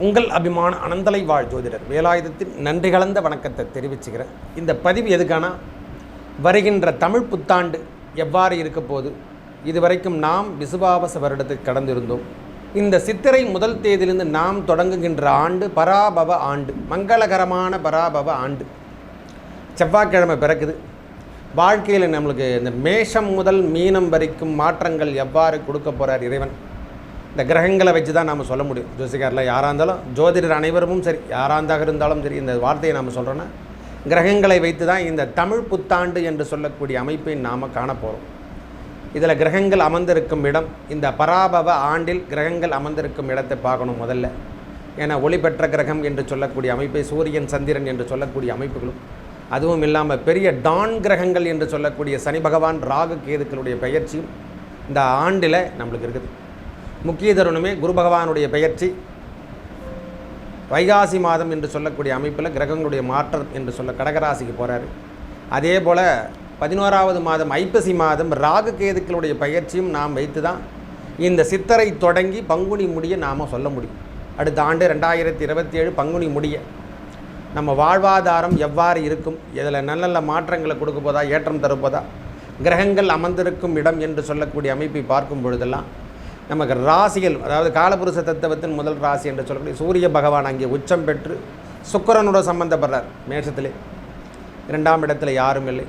உங்கள் அபிமான அனந்தலை வாழ் ஜோதிடர் வேலாயுதத்தின் நன்றி கலந்த வணக்கத்தை தெரிவிச்சுக்கிறேன். இந்த பதிவு எதுக்கானா, வருகின்ற தமிழ் புத்தாண்டு எவ்வாறு இருக்க போது, இதுவரைக்கும் நாம் விசுவாவச வருடத்தை கடந்திருந்தோம். இந்த சித்திரை முதல் தேதியிலிருந்து நாம் தொடங்குகின்ற ஆண்டு பராபவ ஆண்டு, மங்களகரமான பராபவ ஆண்டு. செவ்வாய்க்கிழமை பிறக்குது. வாழ்க்கையில் நம்மளுக்கு இந்த மேஷம் முதல் மீனம் வரைக்கும் மாற்றங்கள் எவ்வாறு கொடுக்க போகிறார் இறைவன், இந்த கிரகங்களை வச்சு தான் நாம் சொல்ல முடியும். ஜோசிகாரில் யாராக இருந்தாலும், ஜோதிடர் அனைவரும் சரி, யாராக இருந்தாலும் சரி, இந்த வார்த்தையை நாம் சொல்கிறோன்னா கிரகங்களை வைத்து தான் இந்த தமிழ் புத்தாண்டு என்று சொல்லக்கூடிய அமைப்பை நாம் காணப்போகிறோம். இதில் கிரகங்கள் அமர்ந்திருக்கும் இடம், இந்த பராபவ ஆண்டில் கிரகங்கள் அமர்ந்திருக்கும் இடத்தை பார்க்கணும் முதல்ல. ஏன்னா ஒளி பெற்ற கிரகம் என்று சொல்லக்கூடிய அமைப்பை சூரியன் சந்திரன் என்று சொல்லக்கூடிய அமைப்புகளும், அதுவும் இல்லாமல் பெரிய டான் கிரகங்கள் என்று சொல்லக்கூடிய சனி பகவான் ராகு கேதுக்களுடைய பெயர்ச்சியும் இந்த ஆண்டில் நம்மளுக்கு இருக்குது. முக்கிய தருணமே குரு பகவானுடைய பெயர்ச்சி வைகாசி மாதம் என்று சொல்லக்கூடிய அமைப்பில் கிரகங்களுடைய மாற்றம் என்று சொல்ல கடகராசிக்கு போகிறாரு. அதே போல் 11வது மாதம் ஐப்பசி மாதம் ராகு கேதுக்களுடைய பயிற்சியும் நாம் வைத்து தான் இந்த சித்தரை தொடங்கி பங்குனி முடிய நாம் சொல்ல முடியும். அடுத்த ஆண்டு 2027 பங்குனி முடிய நம்ம வாழ்வாதாரம் எவ்வாறு இருக்கும், இதில் நல்ல நல்ல மாற்றங்களை கொடுக்க போதா, ஏற்றம் தருப்பதா, கிரகங்கள் அமர்ந்திருக்கும் இடம் என்று சொல்லக்கூடிய அமைப்பை பார்க்கும் பொழுதெல்லாம் நமக்கு ராசிகள், அதாவது காலபுருஷ தத்துவத்தின் முதல் ராசி என்று சொல்லக்கூடிய சூரிய பகவான் அங்கே உச்சம் பெற்று சுக்கிரனோட சம்பந்தப்படுறார். மேஷத்திலே 2ஆம் இடத்துல யாரும் இல்லை.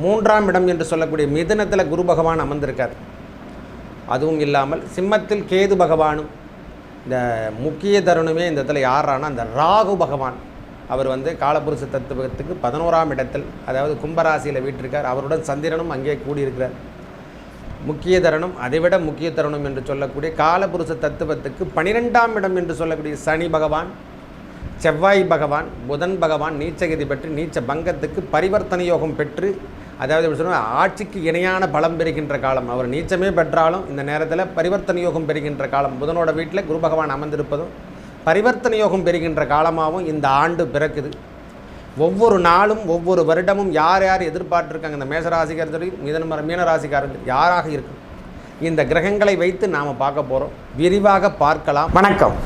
3ஆம் இடம் என்று சொல்லக்கூடிய மிதுனத்தில் குரு பகவான் அமர்ந்திருக்கார். அதுவும் இல்லாமல் சிம்மத்தில் கேது பகவானும். இந்த முக்கிய தருணமே இந்த இடத்துல யாரானா அந்த ராகு பகவான். அவர் காலபுருஷ தத்துவத்துக்கு 11ஆம் இடத்தில், அதாவது கும்பராசியில் வீட்டிருக்கார். அவருடன் சந்திரனும் அங்கே கூடியிருக்கிறார். முக்கிய தருணம், அதைவிட முக்கிய தருணம் என்று சொல்லக்கூடிய காலபுருஷ தத்துவத்துக்கு 12ஆம் இடம் என்று சொல்லக்கூடிய சனி பகவான், செவ்வாய் பகவான், புதன் பகவான் நீச்சகதி பெற்று நீச்ச பங்கத்துக்கு பரிவர்த்தனை யோகம் பெற்று, அதாவது எப்படி சொன்னால் ஆட்சிக்கு இணையான பலம் பெறுகின்ற காலம். அவர் நீச்சமே பெற்றாலும் இந்த நேரத்தில் பரிவர்த்தனை யோகம் பெறுகின்ற காலம். புதனோட வீட்டில் குரு பகவான் அமர்ந்திருப்பதும் பரிவர்த்தனை யோகம் பெறுகின்ற காலமாகவும் இந்த ஆண்டு பிறக்குது. ஒவ்வொரு நாளும் ஒவ்வொரு வருடமும் யார் யார் எதிர்பார்த்துருக்காங்க, இந்த மேசராசிக்காரர் மீனராசிக்காரர் யாராக இருக்கும், இந்த கிரகங்களை வைத்து நாம் பார்க்க போகிறோம், விரிவாக பார்க்கலாம். வணக்கம்.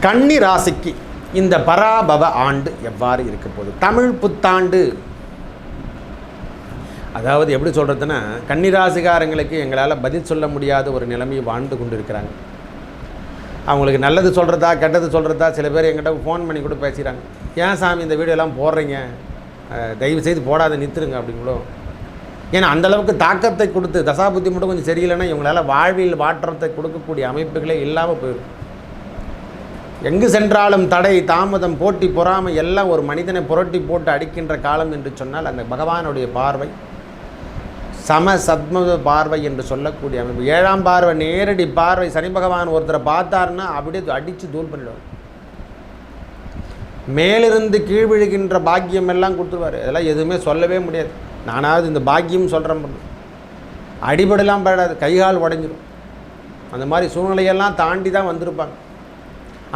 கன்னி ராசிக்கு இந்த பராபவ ஆண்டு எவ்வாறு இருக்க போகுது, தமிழ் புத்தாண்டு. அதாவது எப்படி சொல்கிறதுன்னா, கன்னிராசிக்காரங்களுக்கு எங்களால் பதில் சொல்ல முடியாத ஒரு நிலைமையை வாழ்ந்து கொண்டு இருக்கிறாங்க. அவங்களுக்கு நல்லது சொல்கிறதா கெட்டது சொல்கிறதா சில பேர் எங்கிட்ட ஃபோன் பண்ணி கூட பேசுகிறாங்க. ஏன் சாமி இந்த வீடியோலாம் போடுறீங்க, தயவு செய்து போடாத நிறுத்துருங்க அப்படிங்களோ. ஏன்னா அந்தளவுக்கு தாக்கத்தை கொடுத்து தசாபுத்தி மட்டும் கொஞ்சம் சரியில்லைன்னா இவங்களால் வாழ்வில் மாற்றத்தை கொடுக்கக்கூடிய அமைப்புகளே இல்லாமல் போயிடும். எங்கு சென்றாலும் தடை தாமதம் போட்டி பொறாமை எல்லாம் ஒரு மனிதனை புரட்டி போட்டு அடிக்கின்ற காலம் என்று சொன்னால் அந்த பகவானுடைய பார்வை சம சத்ம பார்வை என்று சொல்லக்கூடிய அமைப்பு. 7ஆம் பார்வை நேரடி பார்வை. சனி பகவான் ஒருத்தரை பார்த்தாருன்னா அப்படியே அடித்து தூள் பண்ணிடுவார். மேலிருந்து கீழ் விழுகின்ற பாக்கியம் எல்லாம் கொடுத்துருவார். அதெல்லாம் எதுவுமே சொல்லவே முடியாது. நானாவது இந்த பாக்கியம் சொல்கிறேன், அடிபடலாம் படாது, கைகால் உடஞ்சிடும். அந்த மாதிரி சூழ்நிலையெல்லாம் தாண்டி தான் வந்திருப்பாங்க.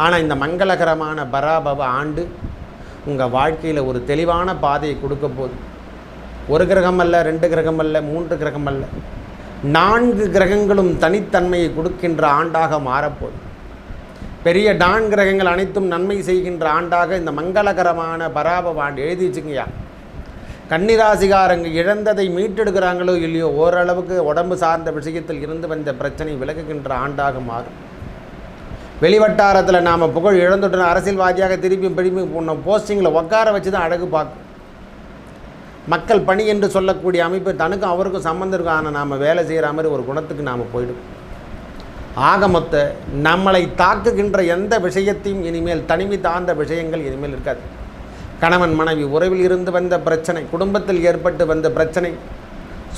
ஆனால் இந்த மங்களகரமான பராபவ ஆண்டு உங்கள் வாழ்க்கையில் ஒரு தெளிவான பாதையை கொடுக்க போகுது. ஒரு கிரகம் அல்ல, 2 கிரகம் அல்ல, 3 கிரகம் அல்ல, 4 கிரகங்களும் தனித்தன்மையை கொடுக்கின்ற ஆண்டாக மாறப்போகுது. பெரிய டான் கிரகங்கள் அனைத்தும் நன்மை செய்கின்ற ஆண்டாக இந்த மங்களகரமான பராபவ ஆண்டு எழுதி வச்சுங்கய்யா. கன்னிராசிகாரங்க இழந்ததை மீட்டெடுக்கிறாங்களோ இல்லையோ, ஓரளவுக்கு உடம்பு சார்ந்த விஷயத்தில் இருந்து வந்த பிரச்சனை விலகுகின்ற ஆண்டாக மாறும். வெளிவட்டாரத்தில் நாம் புகழ் இழந்துட்டு அரசியல்வாதியாக திருப்பி போஸ்டிங்கில் உட்கார வச்சு தான் அழகு பார்க்கும். மக்கள் பணி என்று சொல்லக்கூடிய அமைப்பு தனக்கும் அவருக்கும் சம்மந்தம் இருக்கும். ஆனால் நாம் வேலை செய்கிற மாதிரி ஒரு குணத்துக்கு நாம் போய்டும். ஆக மொத்த நம்மளை தாக்குகின்ற எந்த விஷயத்தையும் இனிமேல் தனிமை தாழ்ந்த விஷயங்கள் இனிமேல் இருக்காது. கணவன் மனைவி உறவில் இருந்து வந்த பிரச்சனை, குடும்பத்தில் ஏற்பட்டு வந்த பிரச்சனை,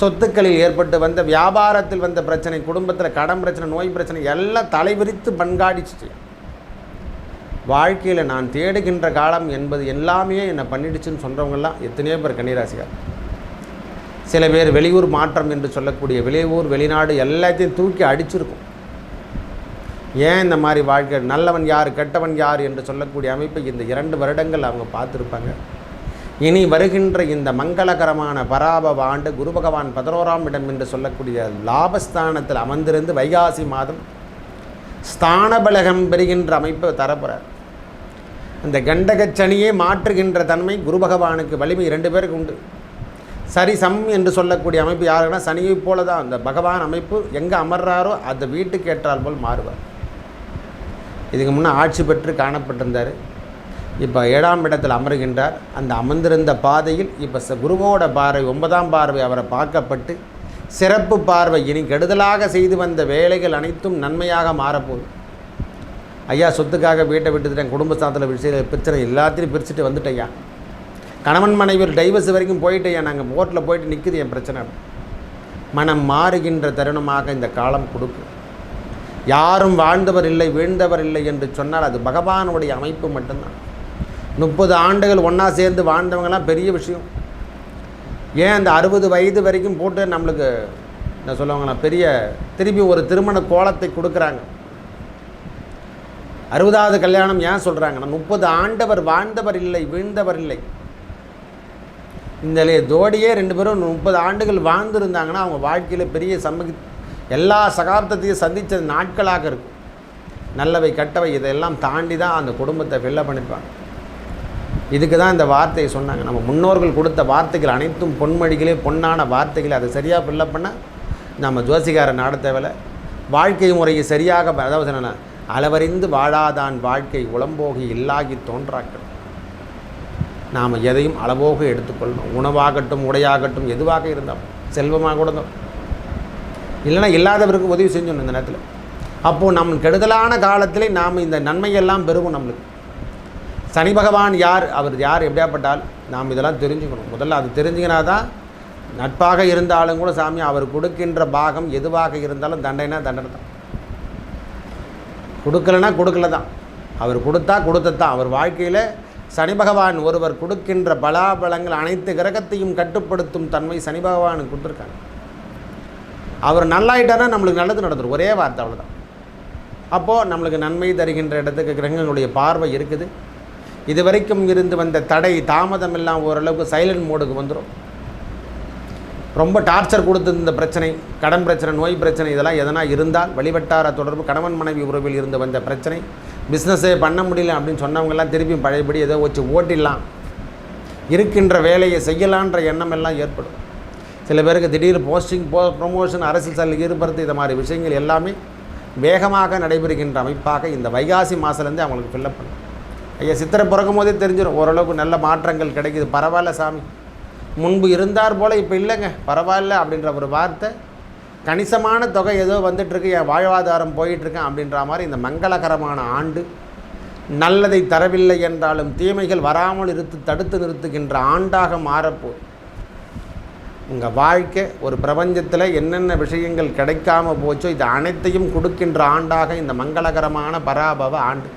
சொத்துக்களில் ஏற்பட்டு வந்த, வியாபாரத்தில் வந்த பிரச்சனை, குடும்பத்தில் கடன் பிரச்சனை, நோய் பிரச்சனை எல்லாம் தலைவிரித்து பண்காடிச்சு. வாழ்க்கையில் நான் தேடுகின்ற காலம் என்பது எல்லாமே என்னை பண்ணிடுச்சுன்னு சொல்கிறவங்கெல்லாம் எத்தனையோ பேர் கன்னிராசிக்கார். சில பேர் வெளியூர் மாற்றம் என்று சொல்லக்கூடிய வெளியூர் வெளிநாடு எல்லாத்தையும் தூக்கி அடிச்சிருக்கும். ஏன் இந்த மாதிரி வாழ்க்கை, நல்லவன் யார் கெட்டவன் யார் என்று சொல்லக்கூடிய அமைப்பை இந்த 2 வருடங்கள் அவங்க பார்த்துருப்பாங்க. இனி வருகின்ற இந்த மங்களகரமான பராபவ ஆண்டு குரு பகவான் 11ஆம் இடம் என்று சொல்லக்கூடிய லாபஸ்தானத்தில் அமர்ந்திருந்து வைகாசி மாதம் ஸ்தானபலகம் பெறுகின்ற அமைப்பை தரப்போகிறார். அந்த கண்டக சனியே மாற்றுகின்ற தன்மை குரு பகவானுக்கு வலிமை 2 பேருக்கு உண்டு. சரிசம் என்று சொல்லக்கூடிய அமைப்பு யாருன்னா சனியை போல தான் அந்த பகவான் அமைப்பு எங்கே அமர்றாரோ அந்த வீட்டுக்கு ஏற்றால் போல் மாறுவார். இதுக்கு முன்னே ஆட்சி பெற்று காணப்பட்டிருந்தார். இப்போ 7ஆம் இடத்தில் அமர்கின்றார். அந்த அமர்ந்திருந்த பாதையில் இப்போ குருவோட பார்வை 9ஆம் பார்வை அவரை பார்க்கப்பட்டு சிறப்பு பார்வை. இனி கெடுதலாக செய்து வந்த வேலைகள் அனைத்தும் நன்மையாக மாறப்போகுது. ஐயா சொத்துக்காக வீட்டை விட்டுட்டேன், குடும்பஸ்தானத்தில் விஷயம் பிரச்சனை எல்லாத்தையும் பிரிச்சுட்டு வந்துட்டேயா, கணவன் மனைவி டைவர்ஸ் வரைக்கும் போயிட்டேயா, நாங்கள் கோர்ட்டில் போயிட்டு நிற்குது என் பிரச்சனை. மனம் மாறுகின்ற தருணமாக இந்த காலம் கொடுக்கும். யாரும் வாழ்ந்தவர் இல்லை வீழ்ந்தவர் இல்லை என்று சொன்னால் அது பகவானுடைய அமைப்பு மட்டும்தான். 30 ஆண்டுகள் ஒன்றா சேர்ந்து வாழ்ந்தவங்கலாம் பெரிய விஷயம். ஏன் அந்த 60 வயது வரைக்கும் போட்டு நம்மளுக்கு என்ன சொல்லுவாங்கன்னா பெரிய திருப்பி ஒரு திருமண கோலத்தை கொடுக்குறாங்க. 60வது கல்யாணம் ஏன் சொல்கிறாங்கன்னா 30 ஆண்டவர் வாழ்ந்தவர் இல்லை வீழ்ந்தவர் இல்லை. இந்த ஜோடியே 2 பேரும் 30 ஆண்டுகள் வாழ்ந்துருந்தாங்கன்னா அவங்க வாழ்க்கையில் பெரிய எல்லா சகாப்தத்தையும் சந்தித்த நாட்களாக இருக்கும். நல்லவை கட்டவை இதெல்லாம் தாண்டி தான் அந்த குடும்பத்தை ஃபில்லப் பண்ணிப்பாங்க. இதுக்கு தான் இந்த வார்த்தையை சொன்னாங்க. நம்ம முன்னோர்கள் கொடுத்த வார்த்தைகள் அனைத்தும் பொன்மொழிகளே, பொன்னான வார்த்தைகளை அதை சரியாக ஃபில்லப் பண்ணால் நம்ம ஜோசிகாரை நாட தேவையில்லை. வாழ்க்கை முறையை சரியாக, அதாவது என்னென்னா அளவறிந்து வாழாதான் வாழ்க்கை உளம்போகி இல்லாகி தோன்றாக்கள். நாம் எதையும் அளவோக எடுத்துக்கொள்ளணும். உணவாகட்டும் உடையாகட்டும் எதுவாக இருந்தாலும், செல்வமாக கூட தான் இல்லைனா இல்லாதவருக்கு உதவி செஞ்சோம் இந்த நேரத்தில். அப்போது நம்ம கெடுதலான காலத்தில் நாம் இந்த நன்மையெல்லாம் பெறுவோம். நம்மளுக்கு சனி பகவான் யார், அவர் யார் எப்படியாப்பட்டால் நாம் இதெல்லாம் தெரிஞ்சுக்கணும். முதல்ல அது தெரிஞ்சுக்கினா தான் நட்பாக இருந்தாலும் கூட சாமி அவர் கொடுக்கின்ற பாகம் எதுவாக இருந்தாலும் தண்டைனா தண்டனை தான், கொடுக்கலனா கொடுக்கல தான். அவர் கொடுத்தா கொடுத்ததான். அவர் வாழ்க்கையில் சனி பகவான் ஒருவர் கொடுக்கின்ற பலாபலங்கள் அனைத்து கிரகத்தையும் கட்டுப்படுத்தும் தன்மை சனி பகவானுக்கு கொடுத்துருக்காங்க. அவர் நல்லாயிட்டானா நம்மளுக்கு நல்லது நடந்துடும். ஒரே வார்த்தை, அவ்வளோதான். அப்போது நம்மளுக்கு நன்மை தருகின்ற இடத்துக்கு கிரகங்களுடைய பார்வை இருக்குது. இது வரைக்கும் இருந்து வந்த தடை தாமதம் எல்லாம் ஓரளவுக்கு சைலண்ட் மோடுக்கு வந்துடும். ரொம்ப டார்ச்சர் கொடுத்துருந்த பிரச்சனை, கடன் பிரச்சனை, நோய் பிரச்சனை இதெல்லாம் எதனா இருந்தால், வழிவட்டார தொடர்பு, கணவன் மனைவி உறவில் இருந்து வந்த பிரச்சனை, பிஸ்னஸே பண்ண முடியல அப்படின்னு சொன்னவங்கெல்லாம் திருப்பி பழையபடி ஏதோ வச்சு ஓட்டிடலாம், இருக்கின்ற வேலையை செய்யலான்ற எண்ணம் எல்லாம் ஏற்படும். சில பேருக்கு திடீர் போஸ்டிங், ப்ரொமோஷன், அரசியல் சாலையில் ஈடுபடுத்து, இந்த மாதிரி விஷயங்கள் எல்லாமே வேகமாக நடைபெறுகின்ற அமைப்பாக இந்த வைகாசி மாதத்துலேருந்து அவங்களுக்கு ஃபில்லப் பண்ணும். ஐயா சித்திரை பிறக்கும் போதே தெரிஞ்சிடும் ஓரளவுக்கு நல்ல மாற்றங்கள் கிடைக்குது. பரவாயில்ல சாமி, முன்பு இருந்தார் போல் இப்போ இல்லைங்க, பரவாயில்ல அப்படின்ற ஒரு வார்த்தை, கணிசமான தொகை ஏதோ வந்துட்டுருக்கு, என் வாழ்வாதாரம் போயிட்டுருக்கேன் அப்படின்ற மாதிரி இந்த மங்களகரமான ஆண்டு நல்லதை தரவில்லை என்றாலும் தீமைகள் வராமல் தடுத்து நிறுத்துகின்ற ஆண்டாக மாறப்போகுது. உங்கள் வாழ்க்கை ஒரு பிரபஞ்சத்தில் என்னென்ன விஷயங்கள் கிடைக்காம போச்சோ இது அனைத்தையும் கொடுக்கின்ற ஆண்டாக இந்த மங்களகரமான பராபவ ஆண்டு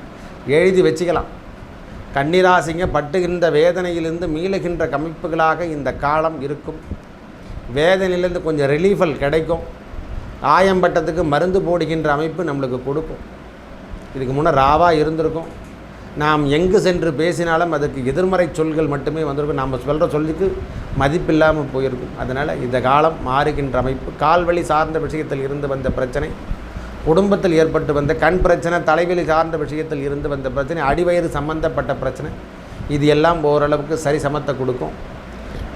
எழுதி வச்சுக்கலாம். கன்னிராசிங்க பட்டுகின்ற வேதனையிலிருந்து மீளுகின்ற கமிப்புகளாக இந்த காலம் இருக்கும். வேதனையிலேருந்து கொஞ்சம் ரிலீஃபல் கிடைக்கும். ஆயம்பட்டத்துக்கு மருந்து போடுகின்ற அமைப்பு நம்மளுக்கு கொடுக்கும். இதுக்கு முன்னே ராவாக இருந்திருக்கும். நாம் எங்கு சென்று பேசினாலும் அதுக்கு எதிர்மறை சொல்கள் மட்டுமே வந்திருக்கும். நம்ம சொல்கிற சொல்லுக்கு மதிப்பில்லாமல் போயிருக்கும். அதனால் இந்த காலம் மாறுகின்ற அமைப்பு. கால்வழி சார்ந்த விஷயத்தில் இருந்து வந்த பிரச்சனை, குடும்பத்தில் ஏற்பட்டு வந்த கண் பிரச்சனை, தலைவலி சார்ந்த விஷயத்தில் இருந்து வந்த பிரச்சனை, அடிவயிறு சம்பந்தப்பட்ட பிரச்சனை, இது எல்லாம் ஓரளவுக்கு சரி சமத்தை கொடுக்கும்.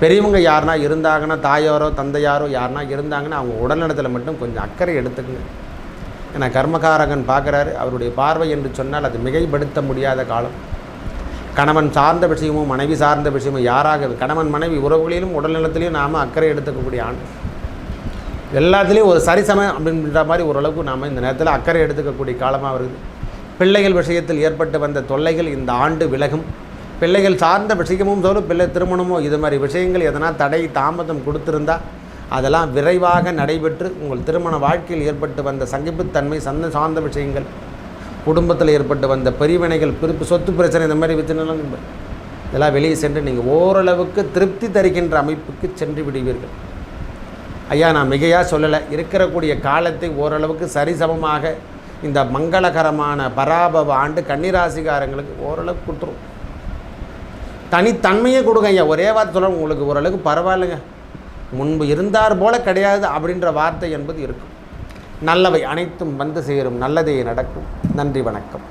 பெரியவங்க யாருனா இருந்தாங்கன்னா, தாயாரோ தந்தையாரோ யாருனா இருந்தாங்கன்னா அவங்க உடல்நலத்தில் மட்டும் கொஞ்சம் அக்கறை எடுத்துக்குங்க. ஏன்னா கர்மகாரகன் பார்க்குறாரு. அவருடைய பார்வை என்று சொன்னால் அது மிகைப்படுத்த முடியாத காலம். கணவன் சார்ந்த விஷயமும் மனைவி சார்ந்த விஷயமும் யாராக, கணவன் மனைவி உறவுகளிலும் உடல்நலத்திலையும் நாம் அக்கறை எடுத்துக்கக்கூடிய ஆண்டு. எல்லாத்துலேயும் ஒரு சரிசமம் அப்படின்ற மாதிரி ஓரளவுக்கு நாம் இந்த நேரத்தில் அக்கறை எடுத்துக்கக்கூடிய காலமாக வருது. பிள்ளைகள் விஷயத்தில் ஏற்பட்டு வந்த தொல்லைகள் இந்த ஆண்டு விலகும். பிள்ளைகள் சார்ந்த விஷயமும் சொல்லும், பிள்ளை திருமணமோ இது மாதிரி விஷயங்கள் எதனா தடை தாமதம் கொடுத்துருந்தா அதெல்லாம் விரைவாக நடைபெற்று உங்கள் திருமண வாழ்க்கையில் ஏற்பட்டு வந்த சகிப்புத்தன்மை, சார்ந்த விஷயங்கள், குடும்பத்தில் ஏற்பட்டு வந்த பிரிவினைகள், சொத்து பிரச்சனை, இந்த மாதிரி விஷயங்கள்லாம் இதெல்லாம் வெளியே சென்று நீங்கள் ஓரளவுக்கு திருப்தி தருகின்ற அமைப்புக்கு சென்று விடுவீர்கள். ஐயா நான் மிகையாக சொல்லலை, இருக்கக்கூடிய காலத்தை ஓரளவுக்கு சரிசமமாக இந்த மங்களகரமான பராபவ ஆண்டு கன்னிராசிக்காரங்களுக்கு ஓரளவுக்கு கொடுத்துரும். தனித்தன்மையே கொடுங்க ஐயா. ஒரே வார்த்தை சொல்ல உங்களுக்கு ஓரளவுக்கு பரவாயில்லைங்க, முன்பு இருந்தார் போல கிடையாது அப்படின்ற வார்த்தை என்பது இருக்கும். நல்லவை அனைத்தும் வந்து சேரும், நல்லதே நடக்கும். நன்றி, வணக்கம்.